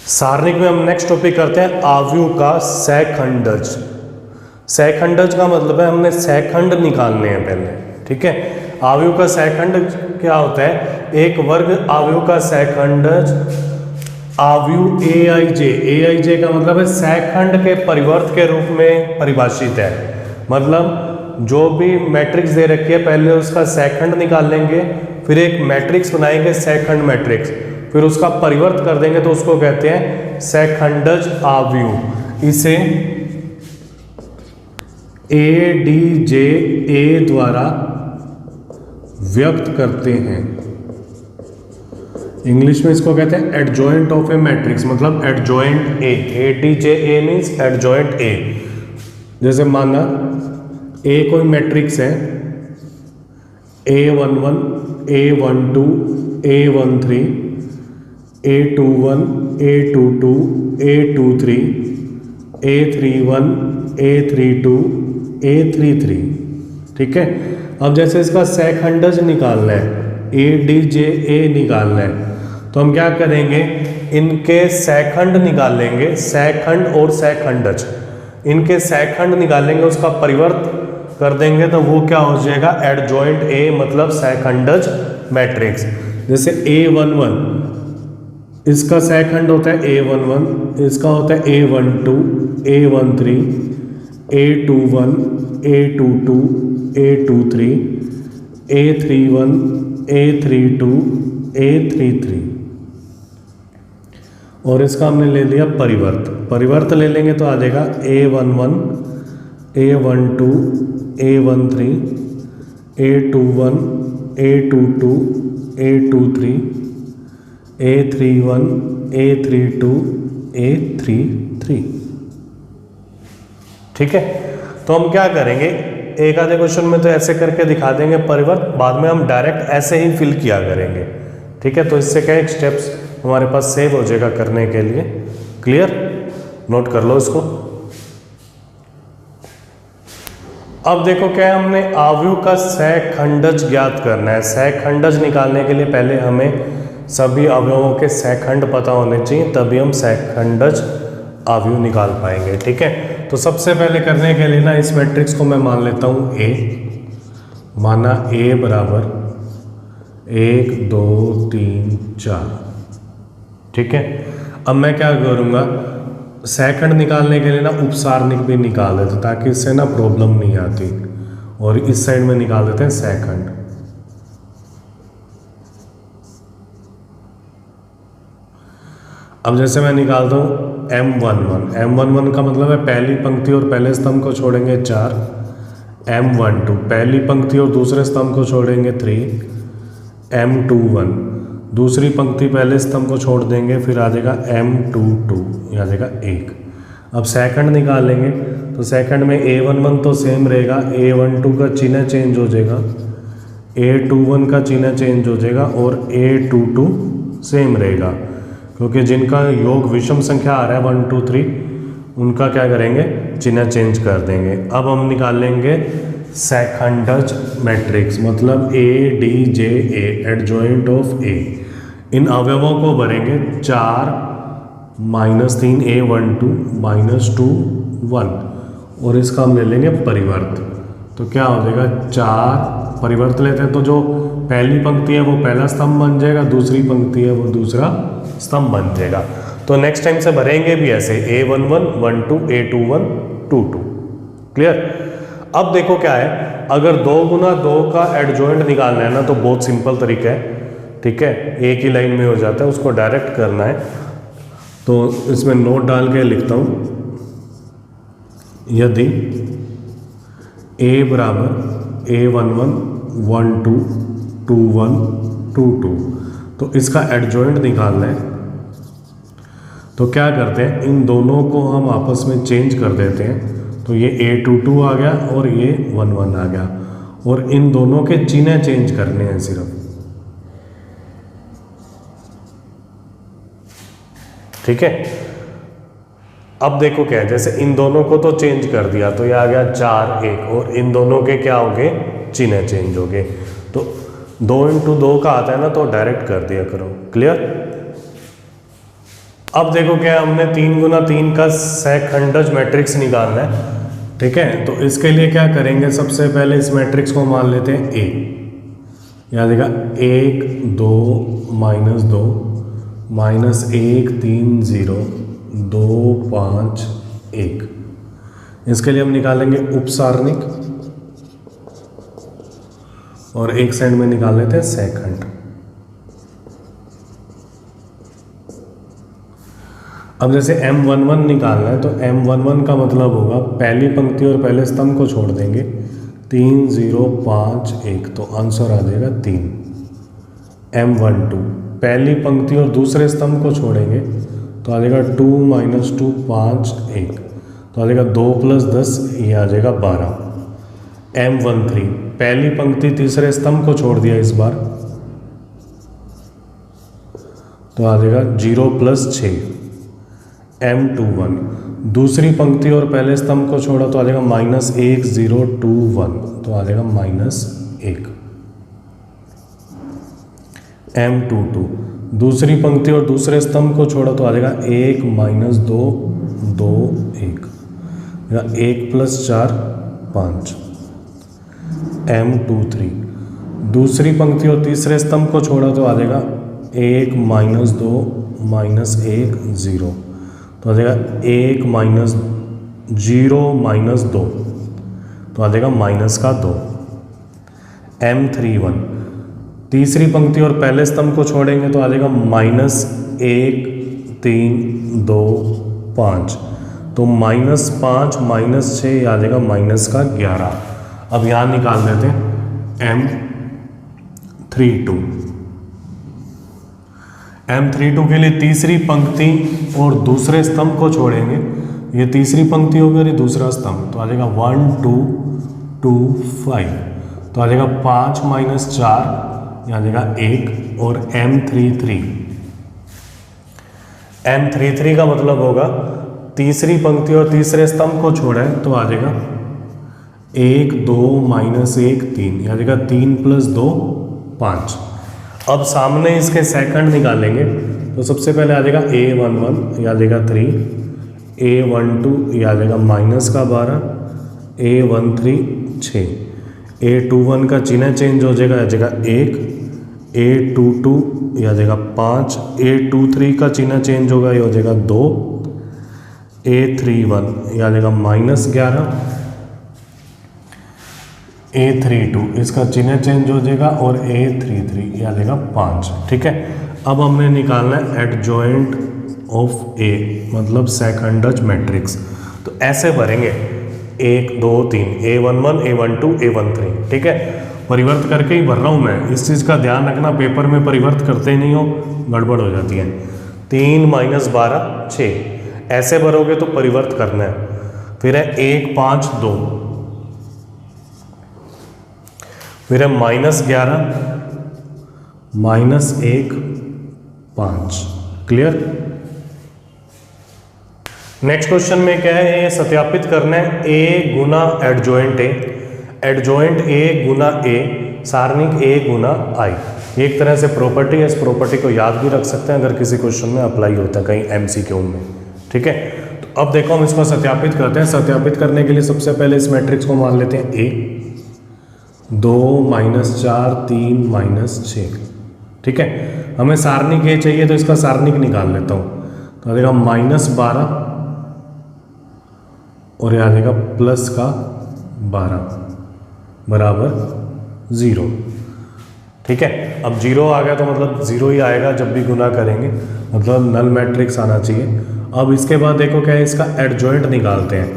सारणिक में हम next topic करते हैं आव्यूह का सहखंडज। सहखंडज का मतलब है हमने सहखंड निकालने हैं पहले, ठीक है। आव्यूह का सहखंड क्या होता है? एक वर्ग आव्यूह का सहखंडज आव्यूह ए आई जे का मतलब है सहखंड के परिवर्त के रूप में परिभाषित है। मतलब जो भी मैट्रिक्स दे रखी है पहले उसका सहखंड निकाल लेंगे, फिर एक मैट्रिक्स बनाएंगे सहखंड मैट्रिक्स, फिर उसका परिवर्त कर देंगे तो उसको कहते हैं सहखंडज आव्यूह। इसे ADJ द्वारा व्यक्त करते हैं। इंग्लिश में इसको कहते हैं एडजॉइंट ऑफ ए मैट्रिक्स, मतलब adjoint A. ADJ means adjoint A. जैसे माना ए कोई मैट्रिक्स है, A11, A12, A13, A21, A22, A23, A31, A32, A33, ठीक है। अब जैसे इसका सहखंडज निकालना है, ADJ निकालना है, तो हम क्या करेंगे, इनके सहखंड निकाल लेंगे, सहखंड और सहखंडज, इनके सहखंड निकाल लेंगे, उसका परिवर्त कर देंगे तो वो क्या हो जाएगा, एडजॉइंट ए, मतलब सहखंडज मैट्रिक्स। जैसे A11 इसका सहखंड होता है A11, इसका होता है A12, A13, A21, A22, A23, A31, A32, A33, और इसका हमने ले लिया परिवर्त ले लेंगे तो आ जाएगा A11, A12, A13, A21, A22, A23, A31, A32, A33, ठीक है। तो हम क्या करेंगे, एक आधे क्वेश्चन में तो ऐसे करके दिखा देंगे परिवर्त, बाद में हम डायरेक्ट ऐसे ही फिल किया करेंगे, ठीक है। तो इससे क्या एक स्टेप्स हमारे पास सेव हो जाएगा करने के लिए। क्लियर? नोट कर लो इसको। अब देखो क्या है, हमने आव्यूह का सहखंडज ज्ञात करना है। सहखंडज निकालने के लिए पहले हमें सभी अवयवों के सहखंड पता होने चाहिए, तभी हम सहखंडज आव्यूह निकाल पाएंगे, ठीक है। तो सबसे पहले करने के लिए ना इस मैट्रिक्स को मैं मान लेता हूँ A, माना A बराबर 1 2 3 4, ठीक है। अब मैं क्या करूँगा, सहखंड निकालने के लिए ना उपसारणिक भी निकाल देते ताकि इससे ना प्रॉब्लम नहीं आती, और इस साइड में निकाल देते हैं सहखंड। अब जैसे मैं निकालता हूँ M11 का मतलब है पहली पंक्ति और पहले स्तंभ को छोड़ेंगे 4, M12 पहली पंक्ति और दूसरे स्तंभ को छोड़ेंगे 3, M21 दूसरी पंक्ति पहले स्तंभ को छोड़ देंगे, फिर आ जाएगा M22, ये आ जाएगा 1। अब सहखंड निकाल लेंगे तो सहखंड में A11 तो सेम रहेगा, A12 का चिन्ह चेंज हो जाएगा, A21 का चिन्ह चेंज हो जाएगा, और A22 सेम रहेगा, क्योंकि जिनका योग विषम संख्या आ रहा है 1 2 3, उनका क्या करेंगे, चिन्ह चेंज कर देंगे। अब हम निकाल लेंगे सहखंडज मैट्रिक्स, मतलब ADJ एडजॉइंट ऑफ A। इन अवयवों को भरेंगे 4 -3 A12 -2 1, और इसका हम ले लेंगे परिवर्त। तो क्या हो जाएगा, 4 परिवर्त लेते हैं तो जो पहली पंक्ति है वो पहला स्तंभ बन जाएगा, दूसरी पंक्ति है वो दूसरा स्तंभ बन जाएगा। तो नेक्स्ट टाइम से भरेंगे भी ऐसे A11 1 2 A21 2 2। क्लियर? अब देखो क्या है, अगर 2 गुना 2 का एडजॉइंट निकालना है ना तो बहुत सिंपल तरीका है, ठीक है, एक ही लाइन में हो जाता है, उसको डायरेक्ट करना है। तो इसमें नोट डाल के लिखता हूँ, यदि A बराबर A11 1 2 2 1 2 2, तो इसका एडजॉइंट निकालना है। तो क्या करते हैं, इन दोनों को हम आपस में चेंज कर देते हैं, तो ये A22 आ गया और ये 1 1 आ गया, और इन दोनों के चिन्ह चेंज करने हैं सिर्फ, ठीक है। अब देखो क्या है, जैसे इन दोनों को तो चेंज कर दिया तो ये आ गया 4 1, और इन दोनों के क्या हो गए, चिन्ह चेंज हो गए। तो 2 × 2 का आता है ना, तो डायरेक्ट कर दिया करो। क्लियर? अब देखो क्या हमने 3 गुना 3 का सेकंडज मैट्रिक्स निकालना है, ठीक है। तो इसके लिए क्या करेंगे, सबसे पहले इस मैट्रिक्स को मान लेते हैं ए, यहाँ देखा 1 2 -2 -1 3 0 2 5 1। इसके लिए हम निकालेंगे उपसारणिक और एक साइड में निकाल लेते हैं सेकंड। अब जैसे M11 निकालना है तो M11 का मतलब होगा पहली पंक्ति और पहले स्तंभ को छोड़ देंगे 3 0 5 1, तो आंसर आ जाएगा 3। M12 पहली पंक्ति और दूसरे स्तंभ को छोड़ेंगे तो आ जाएगा 2 -2 5 1, तो आ जाएगा 2 + 10, ये आ जाएगा 12। M13 पहली पंक्ति तीसरे स्तंभ को छोड़ दिया इस बार, तो आ जाएगा 0 + 6। M21 दूसरी पंक्ति और पहले स्तंभ को छोड़ा तो आ जाएगा -1 0 2 1, तो आ जाएगा -1। M22 दूसरी पंक्ति और दूसरे स्तंभ को छोड़ा तो आ जाएगा 1 -2 2 1, 1 + 4 5। M23 दूसरी पंक्ति और तीसरे स्तंभ को छोड़ा तो आ जाएगा 1 -2 -1 0, तो आ जाएगा 1 -0 -2, तो आ जाएगा -2। M31 तीसरी पंक्ति और पहले स्तंभ को छोड़ेंगे तो आ जाएगा -1 3 2 5, तो -5 -6 आ जाएगा -11। अब यहाँ निकाल देते हैं M32। M32 के लिए तीसरी पंक्ति और दूसरे स्तंभ को छोड़ेंगे, ये तीसरी पंक्ति होगी और ये दूसरा स्तंभ, तो आ जाएगा 1 2 2 5, तो आ जाएगा 5 - 4, यहाँ आ जाएगा 1। और M33 का मतलब होगा तीसरी पंक्ति और तीसरे स्तंभ को छोड़ें तो आ जाएगा 1 2 -1 3, यहाँ आ जाएगा 3 + 2 5। अब सामने इसके सेकंड निकालेंगे तो सबसे पहले आ जाएगा A11, ये आ जाएगा 3, A12 ये आ जाएगा -12, A13 6, A21 का चिन्ह चेंज हो जाएगा, आ जाएगा 1, A22 ये आ जाएगा 5, A23 का चिन्ह चेंज होगा, ये हो जाएगा 2, A31 ये आ जाएगा -11, A32 इसका चिन्ह चेंज हो जाएगा और A33 ये आ जाएगा 5, ठीक है। अब हमने निकालना है एडजॉइंट ऑफ A, मतलब सेकंडज मैट्रिक्स। तो ऐसे भरेंगे 1 2 3 A11 A12 A13, ठीक है। परिवर्त करके ही भर रहा हूँ मैं, इस चीज़ का ध्यान रखना, पेपर में परिवर्त करते नहीं हो गड़बड़ हो जाती है। 3 - 12 6, ऐसे भरोगे तो परिवर्त करना है। फिर है 1 5 2, फिर है -11 -1 5। क्लियर। नेक्स्ट क्वेश्चन में क्या है, ये सत्यापित करना है A Guna adjoint A, adjoint A Guna A, सारणिक A Guna I। एक तरह से प्रॉपर्टी है, इस प्रॉपर्टी को याद भी रख सकते हैं अगर किसी क्वेश्चन में अप्लाई होता है कहीं MCQ में, ठीक है। तो अब देखो हम इसको सत्यापित करते हैं। सत्यापित करने के लिए सबसे पहले इस मैट्रिक्स को मान लेते हैं A, 2 -4 3 -6, ठीक है। हमें सारणिक A चाहिए तो इसका सारणिक निकाल लेता हूँ, तो आ जाएगा -12 और यह आ जाएगा +12 बराबर 0, ठीक है। अब 0 आ गया तो मतलब 0 ही आएगा जब भी गुना करेंगे, मतलब नल मैट्रिक्स आना चाहिए। अब इसके बाद देखो क्या है, इसका एडजॉइंट निकालते हैं।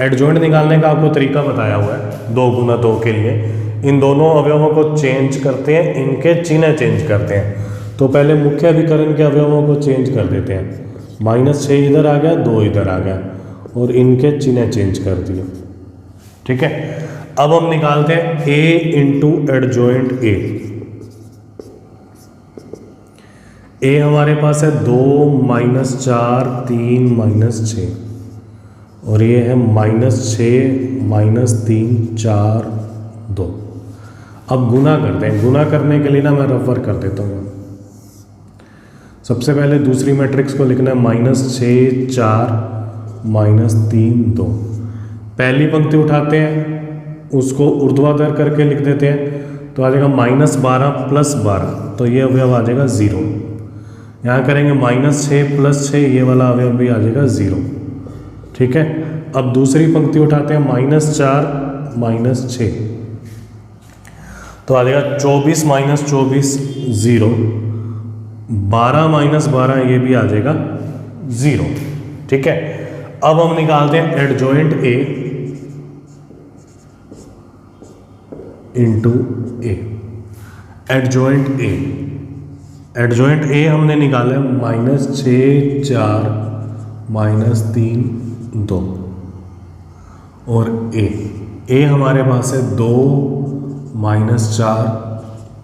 एडजॉइंट निकालने का आपको तरीका बताया हुआ है 2 गुना 2 के लिए। इन दोनों अवयवों को चेंज करते हैं, इनके चिन्ह चेंज करते हैं। तो पहले मुख्य अभिकरण के अवयवों को चेंज कर देते हैं। -6 इधर आ गया, 2 इधर आ गया और इनके चिन्ह चेंज कर दिए, ठीक है। अब हम निकालते हैं A × एडजॉइंट A। A हमारे पास है 2 -4 3 -6 और ये है -6 -3 4 2। अब गुना करते हैं। गुना करने के लिए ना मैं रफर कर देता हूँ, सबसे पहले दूसरी मैट्रिक्स को लिखना है -6 4 -3 2। पहली पंक्ति उठाते हैं, उसको ऊर्ध्वाधर करके लिख देते हैं, तो आ जाएगा -12 + 12, तो ये अवयव आ जाएगा 0। यहाँ करेंगे -6 + 6, ये वाला अवयव भी आ जाएगा 0। ठीक है, अब दूसरी पंक्ति उठाते हैं -4 -6, तो आ जाएगा 24 -24 0, 12 - 12 ये भी आ जाएगा 0। ठीक है, अब हम निकालते हैं adjoint A into A. Adjoint A, adjoint A हमने निकाला है -6 4 -3 2, और ए हमारे पास है 2 -4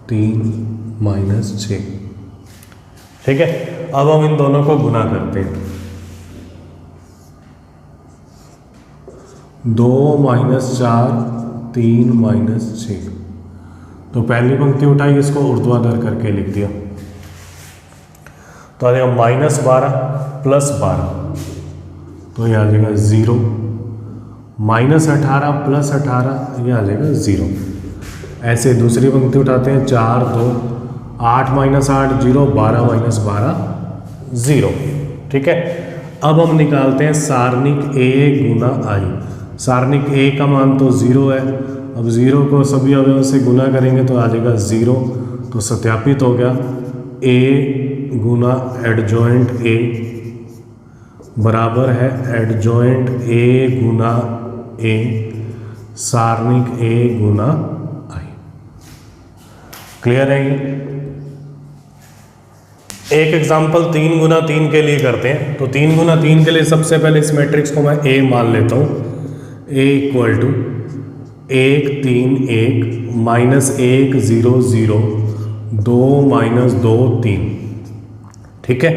3 -6। ठीक है, अब हम इन दोनों को गुना करते हैं। 2 -4 3 -6, तो पहली पंक्ति उठाई, इसको ऊर्ध्वाधर करके लिख दिया, तो आ जाएगा -12 + 12, तो ये आ जाएगा 0, -18 + 18 ये आ जाएगा 0। ऐसे दूसरी पंक्ति उठाते हैं 4 2 8 - 8 0, 12 - 12 0। ठीक है, अब हम निकालते हैं सारणिक a गुना i। सारणिक a का मान तो 0 है, अब 0 को सभी अवयवों से गुना करेंगे तो आ जाएगा 0, तो सत्यापित हो गया। a गुना एडजॉइंट a बराबर है adjoint a Guna a सारणिक a Guna i। Clear है ये? एक एग्जाम्पल 3 गुना 3 के लिए करते हैं, तो 3 गुना 3 के लिए सबसे पहले इस मैट्रिक्स को मैं a मान लेता हूँ। a = 1 3 1 -1 0 0 2 -2 3। ठीक है,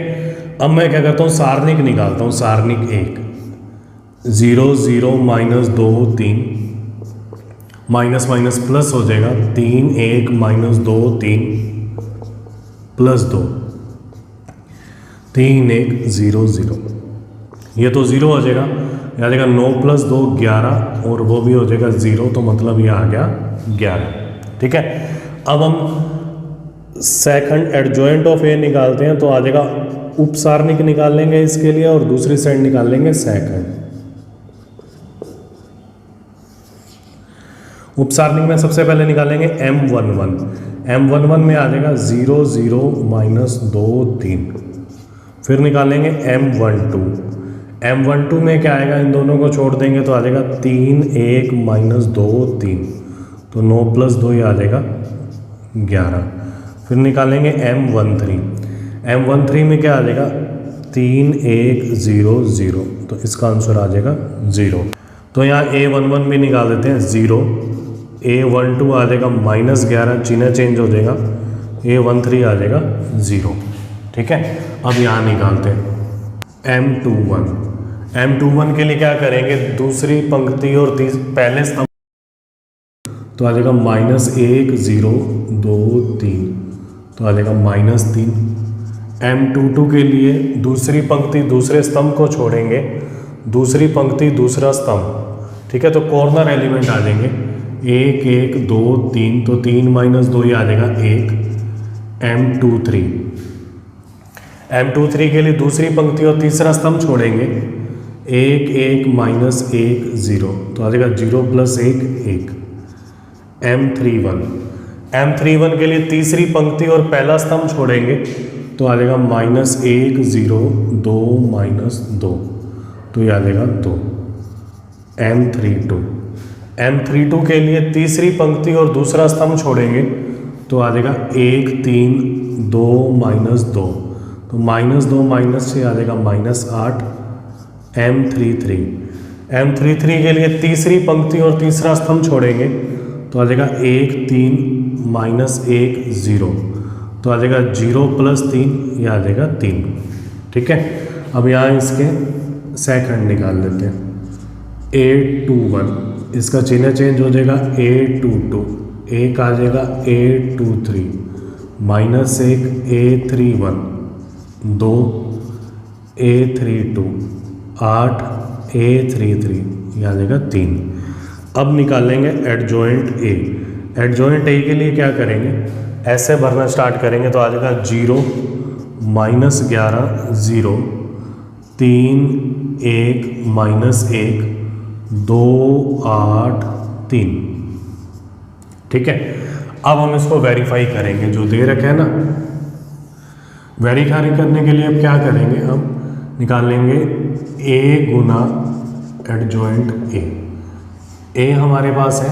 अब मैं क्या करता हूँ, सारणिक निकालता हूँ। सारणिक 1 0 0 -2 3, माइनस माइनस प्लस हो जाएगा, 3 1 -2 3 + 2 3 1 0 0, ये तो 0 हो जाएगा, ये आ जाएगा 9 + 2 11, और वो भी हो जाएगा 0, तो मतलब ये आ गया 11। ठीक है, अब हम सेकंड एडजॉइंट ऑफ ए निकालते हैं, तो आ जाएगा उपसारणिक निकाल लेंगे इसके लिए, और दूसरी साइड निकाल लेंगे सेकंड। उपसारणिक में सबसे पहले निकालेंगे M11। M11 में आ जाएगा 0 0 -2 3। फिर निकालेंगे M12। M12 में क्या आएगा, इन दोनों को छोड़ देंगे तो आ जाएगा 3 1 -2 3, तो 9 + 2 ये आ जाएगा 11। फिर निकालेंगे M13। M13 में क्या आ जाएगा, 3 1 0 0, तो इसका आंसर आ जाएगा 0। तो यहाँ A11 भी निकाल देते हैं 0, A12 आ जाएगा -11, चिन्ह चेंज हो जाएगा, A13 आ जाएगा 0। ठीक है, अब यहाँ निकालते हैं M21। M21 के लिए क्या करेंगे, दूसरी पंक्ति और पहले स्तंभ, तो आ जाएगा -1 0 2 3, तो आ जाएगा -3। M22 के लिए दूसरी पंक्ति दूसरे स्तंभ को छोड़ेंगे, दूसरी पंक्ति दूसरा स्तंभ। ठीक है, तो कॉर्नर एलिमेंट आ जाएंगे 1 1 2 3, तो 3 - 2 ये आ जाएगा 1। M23। M23 के लिए दूसरी पंक्ति और तीसरा स्तंभ छोड़ेंगे, 1 1 -1 0, तो आ जाएगा 0 + 1 1। M31। M31 के लिए तीसरी पंक्ति और पहला स्तंभ छोड़ेंगे, तो आ जाएगा -1 0 2 -2, तो ये आ जाएगा 2। M32। M32 के लिए तीसरी पंक्ति और दूसरा स्तंभ छोड़ेंगे, तो आ जाएगा 1 3 2 -2, तो -2 -6 आ जाएगा -8। M33। M33 के लिए तीसरी पंक्ति और तीसरा स्तंभ छोड़ेंगे, तो आ जाएगा 1 3 -1 0, तो आ जाएगा 0 + 3, ये आ जाएगा 3। ठीक है, अब यहाँ इसके सेकंड निकाल लेते हैं। A21, इसका चिन्ह चेंज हो जाएगा, A22, एक आ जाएगा A23, -1 A31, 2 A32 8 A33 ये आ जाएगा 3। अब निकालेंगे एडजॉइंट ए। एडजॉइंट ए के लिए क्या करेंगे, ऐसे भरना स्टार्ट करेंगे तो आ जाएगा 0 -11 0 3 1 -1 2 8 3। ठीक है, अब हम इसको वेरीफाई करेंगे जो दे रखे है ना। वेरीफाई करने के लिए अब क्या करेंगे, हम निकालेंगे ए गुना एडजॉइंट ए हमारे पास है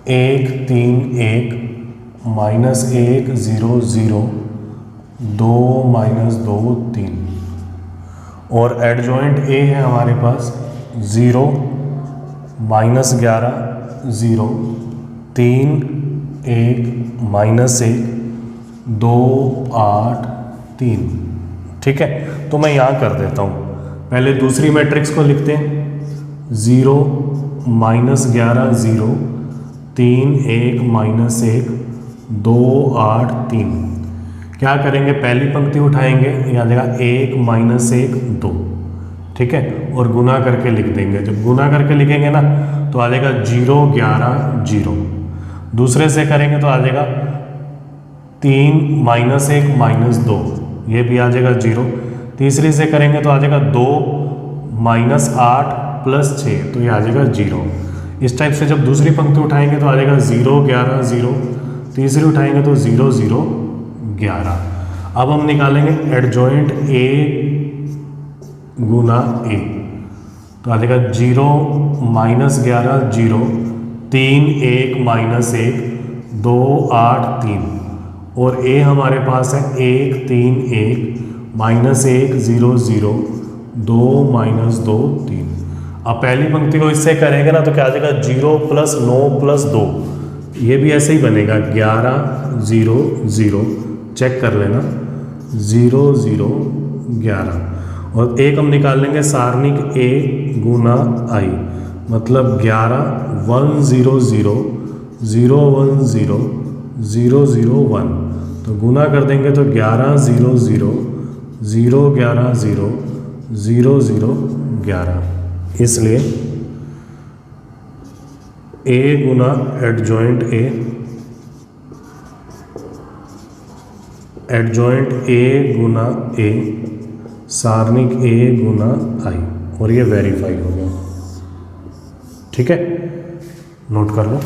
1 3 1 -1 0 0 2 -2 3 और एडजॉइंट ए है हमारे पास 0 -11 0 3 1 -1 2 8 3। ठीक है, तो मैं यहाँ कर देता हूँ, पहले दूसरी मैट्रिक्स को लिखते हैं 0 -11 0 3 1 -1 2 8 3। क्या करेंगे, पहली पंक्ति उठाएंगे, यहाँ जगह 1 -1 2। ठीक है, और गुना करके लिख देंगे। जब गुना करके लिखेंगे ना तो आ जाएगा 0 11 0। दूसरे से करेंगे तो आ जाएगा 3 -1 -2, ये भी आ जाएगा 0। तीसरी से करेंगे तो आ जाएगा 2 -8 +6, तो ये आ जाएगा 0। इस टाइप से जब दूसरी पंक्ति उठाएंगे तो आ जाएगा 0 11 0। तीसरी उठाएंगे तो 0 0 11। अब हम निकालेंगे एडजॉइंट ए गुना ए, तो आ जाएगा 0 -11 0 3 1 -1 2 8 3 और ए हमारे पास है 1 3 1 -1 0 0 2 -2 3। अब पहली पंक्ति को इससे करेंगे ना तो क्या आ जाएगा 0 + 9 + 2, ये भी ऐसे ही बनेगा 11 0 0। चेक कर लेना 0 0 11। और एक हम निकाल लेंगे सारणिक ए गुना आई, मतलब 11 1 0 0 0 1 0 0 0 1। तो गुना कर देंगे तो 11 0 0 0 11 0 0 0 11। इसलिए ए गुना एडजॉइंट ए, एडजॉइंट ए गुना ए सारणिक ए गुना आई, और ये वेरीफाई हो गया। ठीक है, नोट कर लो।